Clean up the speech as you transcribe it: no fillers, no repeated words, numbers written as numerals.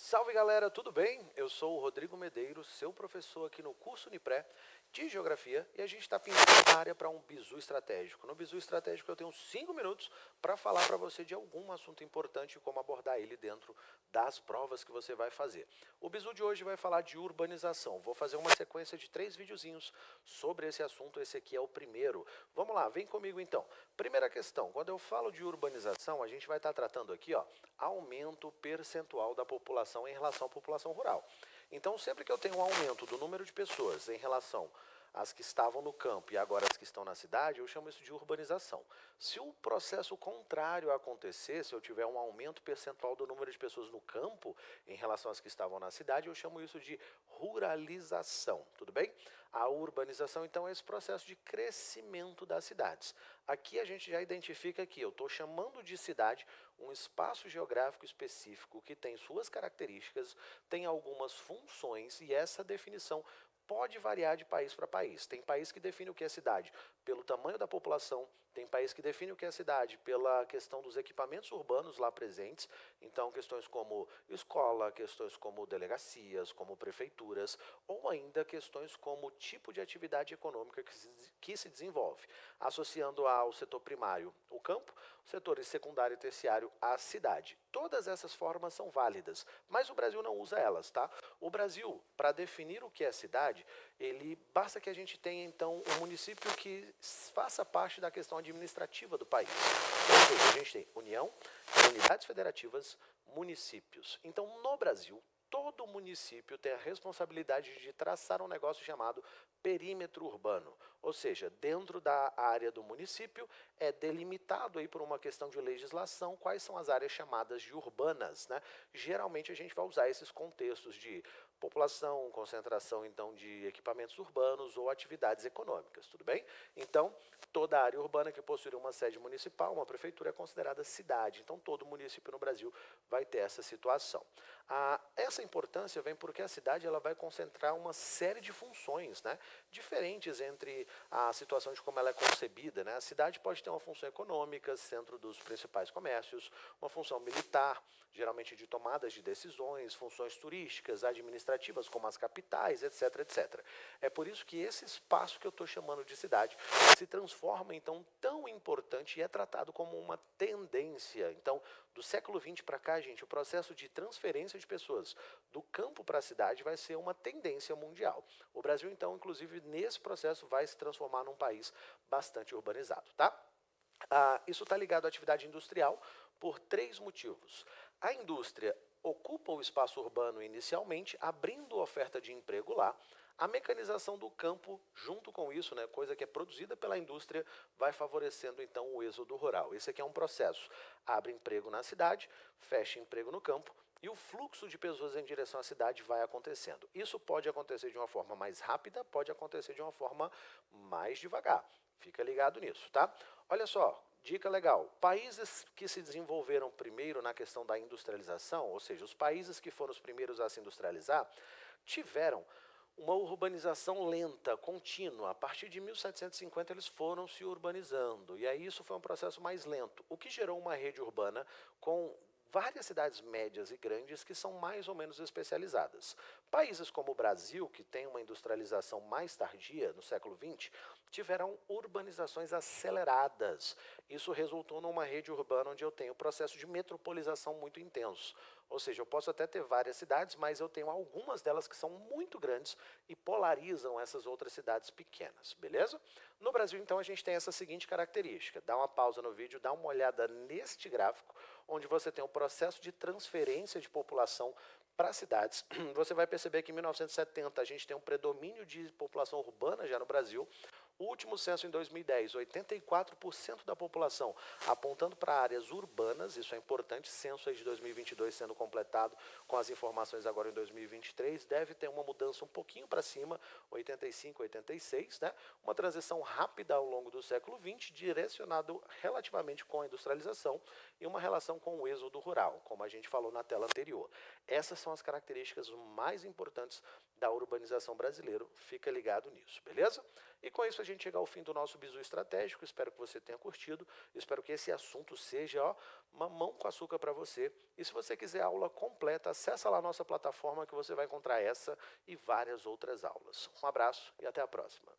Salve galera, tudo bem? Eu sou o Rodrigo Medeiros, seu professor aqui no curso Unipré de Geografia e a gente está pintando a área para um bizu estratégico. No bizu estratégico eu tenho 5 minutos para falar para você de algum assunto importante e como abordar ele dentro das provas que você vai fazer. O bizu de hoje vai falar de urbanização. Vou fazer uma sequência de 3 videozinhos sobre esse assunto, esse aqui é o primeiro. Vamos lá, vem comigo então. Primeira questão, quando eu falo de urbanização, a gente vai estar tratando aqui, aumento percentual da população em relação à população rural. Então, sempre que eu tenho um aumento do número de pessoas em relação às que estavam no campo e agora as que estão na cidade, eu chamo isso de urbanização. Se o processo contrário acontecer, se eu tiver um aumento percentual do número de pessoas no campo em relação às que estavam na cidade, eu chamo isso de ruralização, tudo bem? A urbanização, então, é esse processo de crescimento das cidades. Aqui a gente já identifica que eu estou chamando de cidade um espaço geográfico específico que tem suas características, tem algumas funções e essa definição pode variar de país para país. Tem país que define o que é cidade pelo tamanho da população, tem país que define o que é cidade pela questão dos equipamentos urbanos lá presentes, então questões como escola, questões como delegacias, como prefeituras, ou ainda questões como tipo de atividade econômica que se desenvolve, associando ao setor primário o campo, setores secundário e terciário a cidade. Todas essas formas são válidas, mas o Brasil não usa elas, tá? O Brasil, para definir o que é cidade, basta que a gente tenha então um município que faça parte da questão administrativa do país. Ou seja, a gente tem União, unidades federativas, municípios. Então, no Brasil, todo município tem a responsabilidade de traçar um negócio chamado perímetro urbano, ou seja, dentro da área do município é delimitado aí por uma questão de legislação quais são as áreas chamadas de urbanas, né? Geralmente a gente vai usar esses contextos de população, concentração então de equipamentos urbanos ou atividades econômicas, tudo bem? Então, toda área urbana que possui uma sede municipal, uma prefeitura é considerada cidade, então todo município no Brasil vai ter essa situação. Essa importância vem porque a cidade ela vai concentrar uma série de funções, né, diferentes entre a situação de como ela é concebida, né? A cidade pode ter uma função econômica, centro dos principais comércios, uma função militar, geralmente de tomadas de decisões, funções turísticas, administrativas, como as capitais, etc, etc. É por isso que esse espaço que eu estou chamando de cidade se transforma, então, tão importante e é tratado como uma tendência. Então, do século XX para cá, gente, o processo de transferência de pessoas do campo para a cidade vai ser uma tendência mundial. O Brasil, então, inclusive, nesse processo vai se transformar num país bastante urbanizado, tá? Isso está ligado à atividade industrial por 3 motivos. A indústria ocupa o espaço urbano inicialmente, abrindo oferta de emprego lá. A mecanização do campo, junto com isso, né, coisa que é produzida pela indústria, vai favorecendo então o êxodo rural. Esse aqui é um processo. Abre emprego na cidade, fecha emprego no campo, e o fluxo de pessoas em direção à cidade vai acontecendo. Isso pode acontecer de uma forma mais rápida, pode acontecer de uma forma mais devagar. Fica ligado nisso, tá? Olha só, dica legal. Países que se desenvolveram primeiro na questão da industrialização, ou seja, os países que foram os primeiros a se industrializar, tiveram uma urbanização lenta, contínua. A partir de 1750 eles foram se urbanizando, e aí isso foi um processo mais lento, o que gerou uma rede urbana com várias cidades médias e grandes que são mais ou menos especializadas. Países como o Brasil, que tem uma industrialização mais tardia, no século XX, tiveram urbanizações aceleradas. Isso resultou numa rede urbana onde eu tenho processo de metropolização muito intenso. Ou seja, eu posso até ter várias cidades, mas eu tenho algumas delas que são muito grandes e polarizam essas outras cidades pequenas, beleza? No Brasil, então, a gente tem essa seguinte característica. Dá uma pausa no vídeo, dá uma olhada neste gráfico, onde você tem o processo de transferência de população para cidades. Você vai perceber que em 1970 a gente tem um predomínio de população urbana já no Brasil. O último censo em 2010, 84% da população apontando para áreas urbanas, isso é importante, censo aí de 2022 sendo completado com as informações agora em 2023, deve ter uma mudança um pouquinho para cima, 85, 86, né? Uma transição rápida ao longo do século XX, direcionado relativamente com a industrialização e uma relação com o êxodo rural, como a gente falou na tela anterior. Essas são as características mais importantes da urbanização brasileira, fica ligado nisso, beleza? E com isso a gente chega ao fim do nosso bizu estratégico. Espero que você tenha curtido. Espero que esse assunto seja mamão com açúcar para você. E se você quiser a aula completa, acessa lá a nossa plataforma que você vai encontrar essa e várias outras aulas. Um abraço e até a próxima.